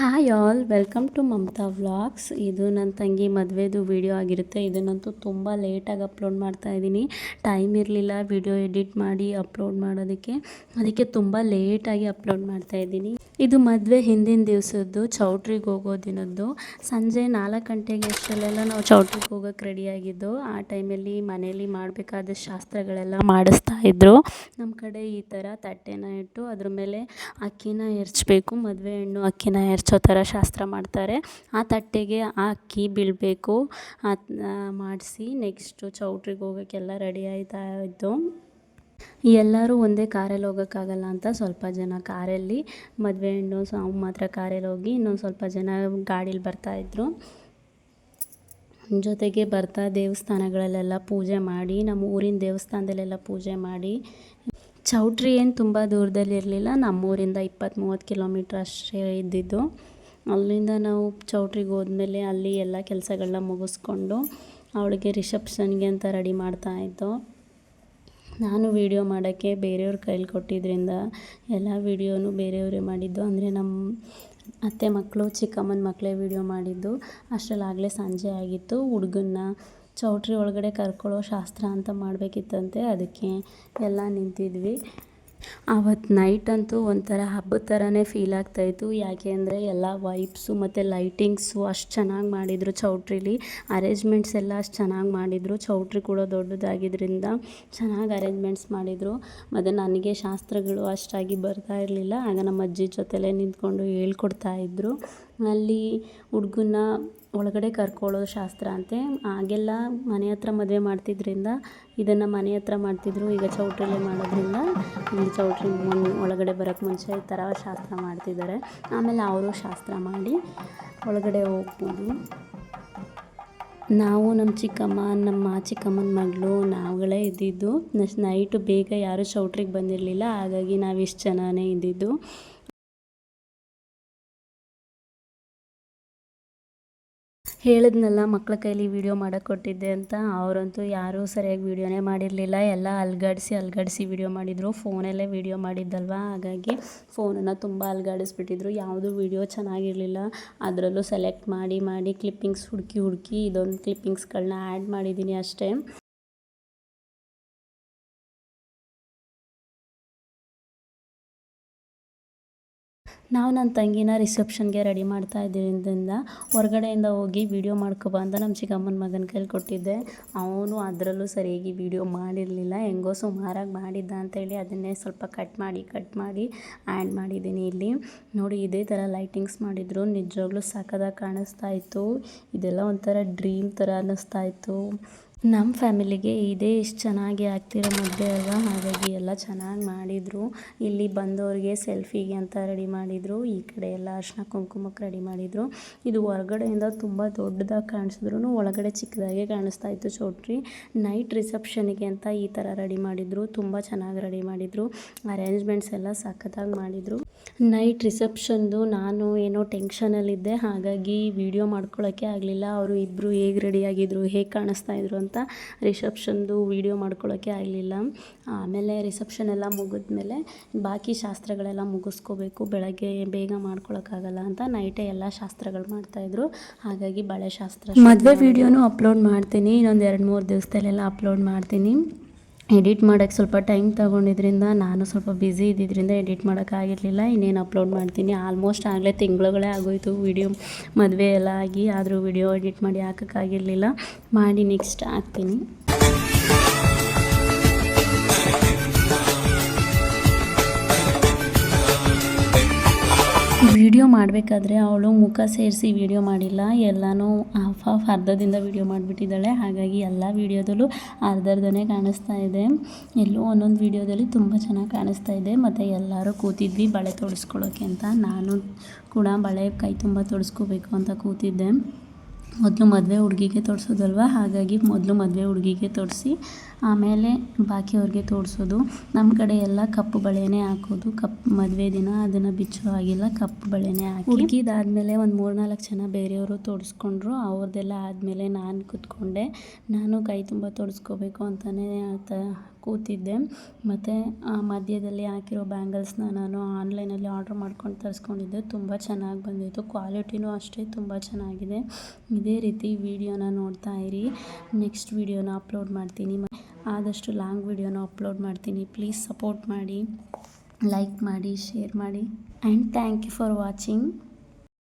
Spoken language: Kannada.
Hi all, welcome to Mamata vlogs. ಇದು ನನ್ನ ತಂಗಿ ಮದುವೆದು ವಿಡಿಯೋ ಆಗಿರುತ್ತೆ. ಇದನ್ನಂತೂ ತುಂಬ ಲೇಟಾಗಿ ಅಪ್ಲೋಡ್ ಮಾಡ್ತಾಯಿದ್ದೀನಿ. ಟೈಮ್ ಇರಲಿಲ್ಲ ವಿಡಿಯೋ ಎಡಿಟ್ ಮಾಡಿ ಅಪ್ಲೋಡ್ ಅದಕ್ಕೆ ತುಂಬ ಲೇಟಾಗಿ ಅಪ್ಲೋಡ್ ಮಾಡ್ತಾಯಿದ್ದೀನಿ. ಇದು ಮದುವೆ ಹಿಂದಿನ ದಿವಸದ್ದು ಚೌಟ್ರಿಗೆ ಹೋಗೋ ದಿನದ್ದು. ಸಂಜೆ 4 ಗಂಟೆಗೆ ಅಷ್ಟರಲ್ಲೆಲ್ಲ ನಾವು ಚೌಟ್ರಿಗೆ ಹೋಗೋಕ್ಕೆ ರೆಡಿಯಾಗಿದ್ದು. ಆ ಟೈಮಲ್ಲಿ ಮನೇಲಿ ಮಾಡಬೇಕಾದ ಶಾಸ್ತ್ರಗಳೆಲ್ಲ ಮಾಡಿಸ್ತಾ ಇದ್ದರು. ನಮ್ಮ ಕಡೆ ಈ ಥರ ತಟ್ಟೆನ ಇಟ್ಟು ಅದ್ರ ಮೇಲೆ ಅಕ್ಕಿನ ಎರಚಬೇಕು. ಮದುವೆ ಹೆಣ್ಣು ಅಕ್ಕಿನ ಎರಚೋ ಥರ ಶಾಸ್ತ್ರ ಮಾಡ್ತಾರೆ. ಆ ತಟ್ಟೆಗೆ ಆ ಅಕ್ಕಿ ಬೀಳಬೇಕು. ಮಾಡಿಸಿ ನೆಕ್ಸ್ಟು ಚೌಟ್ರಿಗೆ ಹೋಗೋಕ್ಕೆಲ್ಲ ರೆಡಿ ಆಯ್ತಾ ಇದ್ದು. ಎಲ್ಲರೂ ಒಂದೇ ಕಾರಲ್ಲಿ ಹೋಗೋಕ್ಕಾಗಲ್ಲ ಅಂತ ಸ್ವಲ್ಪ ಜನ ಕಾರಲ್ಲಿ, ಮದುವೆ ಹೆಣ್ಣು ಮಾತ್ರ ಕಾರಲ್ಲಿ ಹೋಗಿ ಇನ್ನೊಂದು ಸ್ವಲ್ಪ ಜನ ಗಾಡೀಲಿ ಬರ್ತಾಯಿದ್ರು. ಜೊತೆಗೆ ಬರ್ತಾ ದೇವಸ್ಥಾನಗಳಲ್ಲೆಲ್ಲ ಪೂಜೆ ಮಾಡಿ, ನಮ್ಮ ಊರಿನ ದೇವಸ್ಥಾನದಲ್ಲೆಲ್ಲ ಪೂಜೆ ಮಾಡಿ. ಚೌಟ್ರಿ ಏನು ತುಂಬ ದೂರದಲ್ಲಿ ಇರಲಿಲ್ಲ, ನಮ್ಮೂರಿಂದ 20-30 ಕಿಲೋಮೀಟ್ರ್ ಅಷ್ಟೇ ಇದ್ದಿದ್ದು. ಅಲ್ಲಿಂದ ನಾವು ಚೌಟ್ರಿಗೆ ಹೋದ್ಮೇಲೆ ಅಲ್ಲಿ ಎಲ್ಲ ಕೆಲಸಗಳನ್ನ ಮುಗಿಸ್ಕೊಂಡು ಅವಳಿಗೆ ರಿಸೆಪ್ಷನ್ಗೆ ಅಂತ ರೆಡಿ ಮಾಡ್ತಾಯಿದ್ದೋ. ನಾನು ವೀಡಿಯೋ ಮಾಡೋಕ್ಕೆ ಬೇರೆಯವ್ರ ಕೈಲಿ ಕೊಟ್ಟಿದ್ದರಿಂದ ಎಲ್ಲ ವೀಡಿಯೋನು ಬೇರೆಯವರೇ ಮಾಡಿದ್ದು. ಅಂದರೆ ನಮ್ಮ ಅತ್ತೆ ಮಕ್ಕಳು, ಚಿಕ್ಕಮ್ಮನ ಮಕ್ಕಳೇ ವೀಡಿಯೋ ಮಾಡಿದ್ದು. ಅಷ್ಟರಲ್ಲಾಗಲೇ ಸಂಜೆ ಆಗಿತ್ತು. ಹುಡುಗನ್ನ ಚೌಟ್ರಿ ಒಳಗಡೆ ಕರ್ಕೊಳ್ಳೋ ಶಾಸ್ತ್ರ ಅಂತ ಮಾಡಬೇಕಿತ್ತಂತೆ. ಅದಕ್ಕೆ ಎಲ್ಲ ನಿಂತಿದ್ವಿ. ಆವತ್ತು ನೈಟ್ ಅಂತೂ ಒಂಥರ ಹಬ್ಬದ ಥರನೇ ಫೀಲ್ ಆಗ್ತಾಯಿತ್ತು. ಯಾಕೆ ಅಂದರೆ ಎಲ್ಲ ವೈಬ್ಸು ಮತ್ತು ಲೈಟಿಂಗ್ಸು ಅಷ್ಟು ಚೆನ್ನಾಗಿ ಮಾಡಿದರು. ಚೌಟ್ರಿಲಿ ಅರೇಂಜ್ಮೆಂಟ್ಸ್ ಎಲ್ಲ ಅಷ್ಟು ಚೆನ್ನಾಗಿ ಮಾಡಿದರು. ಚೌಟ್ರಿ ಕೂಡ ದೊಡ್ಡದಾಗಿದ್ದರಿಂದ ಚೆನ್ನಾಗಿ ಅರೇಂಜ್ಮೆಂಟ್ಸ್ ಮಾಡಿದರು. ಮತ್ತು ನನಗೆ ಶಾಸ್ತ್ರಗಳು ಅಷ್ಟಾಗಿ ಬರ್ತಾ ಇರಲಿಲ್ಲ. ಆಗ ನಮ್ಮ ಅಜ್ಜಿ ಜೊತೆಲೇ ನಿಂತ್ಕೊಂಡು ಹೇಳ್ಕೊಡ್ತಾಯಿದ್ರು. ಅಲ್ಲಿ ಹುಡುಗನ್ನ ಒಳಗಡೆ ಕರ್ಕೊಳ್ಳೋ ಶಾಸ್ತ್ರ ಅಂತೆ. ಆಗೆಲ್ಲ ಮನೆ ಹತ್ರ ಮದುವೆ ಮಾಡ್ತಿದ್ದರಿಂದ ಇದನ್ನು ಮನೆ ಹತ್ರ ಮಾಡ್ತಿದ್ರು. ಈಗ ಚೌಟ್ರಿಲೇ ಮಾಡೋದ್ರಿಂದ ಇಲ್ಲಿ ಚೌಟ್ರಿ ಒಳಗಡೆ ಬರೋಕ್ಕೆ ಮುಂಚೆ ಈ ಥರ ಶಾಸ್ತ್ರ ಮಾಡ್ತಿದ್ದಾರೆ. ಆಮೇಲೆ ಅವರು ಶಾಸ್ತ್ರ ಮಾಡಿ ಒಳಗಡೆ ಹೋಗ್ಬೋದು. ನಾವು ನಮ್ಮ ಚಿಕ್ಕಮ್ಮ, ನಮ್ಮ ಚಿಕ್ಕಮ್ಮನ ಮಗಳು ನಾವುಗಳೇ ಇದ್ದಿದ್ದು. ನೈಟು ಬೇಗ ಯಾರೂ ಚೌಟ್ರಿಗೆ ಬಂದಿರಲಿಲ್ಲ. ಹಾಗಾಗಿ ನಾವು ಇಷ್ಟು ಜನನೇ ಇದ್ದಿದ್ದು. ಹೇಳಿದ್ನಲ್ಲ ಮಕ್ಕಳ ಕೈಲಿ ವೀಡಿಯೋ ಮಾಡೋಕ್ಕೆ ಕೊಟ್ಟಿದ್ದೆ ಅಂತ. ಅವರಂತೂ ಯಾರೂ ಸರಿಯಾಗಿ ವೀಡಿಯೋನೇ ಮಾಡಿರಲಿಲ್ಲ. ಎಲ್ಲ ಅಲ್ಗಾಡಿಸಿ ವೀಡಿಯೋ ಮಾಡಿದರು. ಫೋನಲ್ಲೇ ವೀಡಿಯೋ ಮಾಡಿದ್ದಲ್ವ, ಹಾಗಾಗಿ ಫೋನನ್ನು ತುಂಬ ಅಲ್ಗಾಡಿಸ್ಬಿಟ್ಟಿದ್ರು. ಯಾವುದೂ ವೀಡಿಯೋ ಚೆನ್ನಾಗಿರಲಿಲ್ಲ. ಅದರಲ್ಲೂ ಸೆಲೆಕ್ಟ್ ಮಾಡಿ ಕ್ಲಿಪ್ಪಿಂಗ್ಸ್ ಹುಡುಕಿ ಇದೊಂದು ಕ್ಲಿಪ್ಪಿಂಗ್ಸ್ಗಳನ್ನ ಆ್ಯಡ್ ಮಾಡಿದ್ದೀನಿ ಅಷ್ಟೇ. ನಾವು ನನ್ನ ತಂಗಿನ ರಿಸೆಪ್ಷನ್ಗೆ ರೆಡಿ ಮಾಡ್ತಾ ಇದ್ದಿದ್ದರಿಂದ ಹೊರಗಡೆಯಿಂದ ಹೋಗಿ ವೀಡಿಯೋ ಮಾಡ್ಕೊಬ ಅಂತ ನಮ್ಮ ಚಿಕ್ಕಮ್ಮನ ಮಗನ ಕೈಲಿ ಕೊಟ್ಟಿದ್ದೆ. ಅವನು ಅದರಲ್ಲೂ ಸರಿಯಾಗಿ ವೀಡಿಯೋ ಮಾಡಿರಲಿಲ್ಲ. ಹೆಂಗೋ ಸುಮಾರಾಗಿ ಮಾಡಿದ್ದ ಅಂತೇಳಿ ಅದನ್ನೇ ಸ್ವಲ್ಪ ಕಟ್ ಮಾಡಿ ಆ್ಯಡ್ ಮಾಡಿದ್ದೀನಿ ಇಲ್ಲಿ ನೋಡಿ. ಇದೇ ಥರ ಲೈಟಿಂಗ್ಸ್ ಮಾಡಿದರು. ನಿಜವಾಗ್ಲೂ ಸಖತ್ತಾಗಿ ಕಾಣಿಸ್ತಾ ಇತ್ತು. ಇದೆಲ್ಲ ಒಂಥರ ಡ್ರೀಮ್ ಥರ ಅನ್ನಿಸ್ತಾ ಇತ್ತು. ನಮ್ಮ ಫ್ಯಾಮಿಲಿಗೆ ಇದೇ ಇಷ್ಟು ಚೆನ್ನಾಗಿ ಆಗ್ತಿರೋ ಮದುವೆ ಅಲ್ವಾ, ಹಾಗಾಗಿ ಎಲ್ಲ ಚೆನ್ನಾಗಿ ಮಾಡಿದರು. ಇಲ್ಲಿ ಬಂದವ್ರಿಗೆ ಸೆಲ್ಫಿಗೆ ಅಂತ ರೆಡಿ ಮಾಡಿದರು. ಈ ಕಡೆ ಎಲ್ಲ ಅರಿಶಿನ ಕುಂಕುಮಕ್ಕೆ ರೆಡಿ ಮಾಡಿದರು. ಇದು ಹೊರಗಡೆಯಿಂದ ತುಂಬ ದೊಡ್ಡದಾಗಿ ಕಾಣಿಸಿದ್ರು ಒಳಗಡೆ ಚಿಕ್ಕದಾಗೆ ಕಾಣಿಸ್ತಾ ಇತ್ತು ಚೌಟ್ರಿ. ನೈಟ್ ರಿಸೆಪ್ಷನಿಗೆ ಅಂತ ಈ ಥರ ರೆಡಿ ಮಾಡಿದರು. ತುಂಬ ಚೆನ್ನಾಗಿ ರೆಡಿ ಮಾಡಿದರು. ಅರೇಂಜ್ಮೆಂಟ್ಸ್ ಎಲ್ಲ ಸಖತ್ತಾಗಿ ಮಾಡಿದರು. ನೈಟ್ ರಿಸೆಪ್ಷನ್ದು ನಾನು ಏನೋ ಟೆನ್ಷನಲ್ಲಿದ್ದೆ, ಹಾಗಾಗಿ ವೀಡಿಯೋ ಮಾಡ್ಕೊಳ್ಳೋಕ್ಕೆ ಆಗಲಿಲ್ಲ. ಅವರು ಇಬ್ಬರು ಹೇಗೆ ರೆಡಿಯಾಗಿದ್ದರು, ಹೇಗೆ ಕಾಣಿಸ್ತಾ ಇದ್ರು ಅಂತ ರಿಸೆಪ್ಷನ್ದು ವೀಡಿಯೋ ಮಾಡ್ಕೊಳ್ಳೋಕ್ಕೆ ಆಗಲಿಲ್ಲ. ಆಮೇಲೆ ರಿಸೆಪ್ಷನ್ ಎಲ್ಲ ಮುಗಿದ್ಮೇಲೆ ಬಾಕಿ ಶಾಸ್ತ್ರಗಳೆಲ್ಲ ಮುಗಿಸ್ಕೋಬೇಕು. ಬೆಳಗ್ಗೆ ಬೇಗ ಮಾಡ್ಕೊಳಕ್ಕಾಗಲ್ಲ ಅಂತ ನೈಟೇ ಎಲ್ಲ ಶಾಸ್ತ್ರಗಳು ಮಾಡ್ತಾಯಿದ್ರು. ಹಾಗಾಗಿ ಬಳೆ ಶಾಸ್ತ್ರ, ಮದುವೆ ವೀಡಿಯೋನು ಅಪ್ಲೋಡ್ ಮಾಡ್ತೀನಿ. ಇನ್ನೊಂದು 2-3 ದಿವಸದಲ್ಲೆಲ್ಲ ಅಪ್ಲೋಡ್ ಮಾಡ್ತೀನಿ. ಎಡಿಟ್ ಮಾಡೋಕ್ಕೆ ಸ್ವಲ್ಪ ಟೈಮ್ ತೊಗೊಂಡಿದ್ರಿಂದ ನಾನು ಸ್ವಲ್ಪ ಬ್ಯುಸಿ ಇದ್ದಿದ್ದರಿಂದ ಎಡಿಟ್ ಮಾಡೋಕ್ಕಾಗಿರಲಿಲ್ಲ. ಇನ್ನೇನು ಅಪ್ಲೋಡ್ ಮಾಡ್ತೀನಿ. ಆಲ್ಮೋಸ್ಟ್ ಆಗಲೇ ತಿಂಗಳುಗಳೇ ಆಗೋಯಿತು ವಿಡಿಯೋ ಮದುವೆ ಎಲ್ಲ ಆಗಿ. ಆದರೂ ವಿಡಿಯೋ ಎಡಿಟ್ ಮಾಡಿ ಹಾಕೋಕ್ಕಾಗಿರಲಿಲ್ಲ. ಮಾಡಿ ನೆಕ್ಸ್ಟ್ ಹಾಕ್ತೀನಿ. ವೀಡಿಯೋ ಮಾಡಬೇಕಾದ್ರೆ ಅವಳು ಮುಖ ಸೇರಿಸಿ ವೀಡಿಯೋ ಮಾಡಿಲ್ಲ. ಎಲ್ಲನೂ ಅರ್ಧದಿಂದ ವೀಡಿಯೋ ಮಾಡಿಬಿಟ್ಟಿದ್ದಾಳೆ. ಹಾಗಾಗಿ ಎಲ್ಲ ವೀಡಿಯೋದಲ್ಲೂ ಅರ್ಧನೇ ಕಾಣಿಸ್ತಾ ಇದೆ. ಎಲ್ಲೋ ಒಂದೊಂದು ವೀಡಿಯೋದಲ್ಲಿ ತುಂಬ ಚೆನ್ನಾಗಿ ಕಾಣಿಸ್ತಾ ಇದೆ. ಮತ್ತು ಎಲ್ಲರೂ ಕೂತಿದ್ವಿ ಬಳೆ ತೊಡಿಸ್ಕೊಳ್ಳೋಕ್ಕೆ ಅಂತ. ನಾನು ಕೂಡ ಬಳೆ ಕೈ ತುಂಬ ತೊಡಿಸ್ಕೋಬೇಕು ಅಂತ ಕೂತಿದ್ದೆ. ಮೊದಲು ಮದುವೆ ಹುಡುಗಿಗೆ ತೊಡಿಸೋದಲ್ವ, ಹಾಗಾಗಿ ಮೊದಲು ಮದುವೆ ಹುಡುಗಿಗೆ ತೊಡಿಸಿ ಆಮೇಲೆ ಬಾಕಿಯವ್ರಿಗೆ ತೋಡಿಸೋದು. ನಮ್ಮ ಕಡೆ ಎಲ್ಲ ಕಪ್ಪು ಬಳೆನೇ ಹಾಕೋದು. ಮದುವೆ ದಿನ ಅದನ್ನು ಬಿಚ್ಚೋ ಆಗಿಲ್ಲ, ಕಪ್ಪು ಬಳೆನೇ ಹಾಕಿ. ಹುಡುಗಿದಾದ್ಮೇಲೆ ಒಂದು 3-4 ಜನ ಬೇರೆಯವರು ತೋಡಿಸ್ಕೊಂಡ್ರು. ಅವ್ರದ್ದೆಲ್ಲ ಆದಮೇಲೆ ನಾನು ಕೂತ್ಕೊಂಡೆ. ನಾನು ಕೈ ತುಂಬ ತೋಡಿಸ್ಕೋಬೇಕು ಅಂತಲೇ ಕೂತಿದ್ದೆ. ಮತ್ತು ಮಧ್ಯದಲ್ಲಿ ಹಾಕಿರೋ ಬ್ಯಾಂಗಲ್ಸ್ನ ನಾನು ಆನ್ಲೈನಲ್ಲಿ ಆರ್ಡ್ರ್ ಮಾಡ್ಕೊಂಡು ತರಿಸ್ಕೊಂಡಿದ್ದೆ. ತುಂಬ ಚೆನ್ನಾಗಿ ಬಂದಿತ್ತು, ಕ್ವಾಲಿಟಿನೂ ಅಷ್ಟೇ ತುಂಬ ಚೆನ್ನಾಗಿದೆ. ಇದೇ ರೀತಿ ವೀಡಿಯೋನ ನೋಡ್ತಾ ಇರಿ. ನೆಕ್ಸ್ಟ್ ವೀಡಿಯೋನ ಅಪ್ಲೋಡ್ ಮಾಡ್ತೀನಿ, ಆದಷ್ಟು ಲಾಂಗ್ ವೀಡಿಯೋನ ಅಪ್ಲೋಡ್ ಮಾಡ್ತೀನಿ. ಪ್ಲೀಸ್ ಸಪೋರ್ಟ್ ಮಾಡಿ, ಲೈಕ್ ಮಾಡಿ, ಶೇರ್ ಮಾಡಿ, and thank you for watching.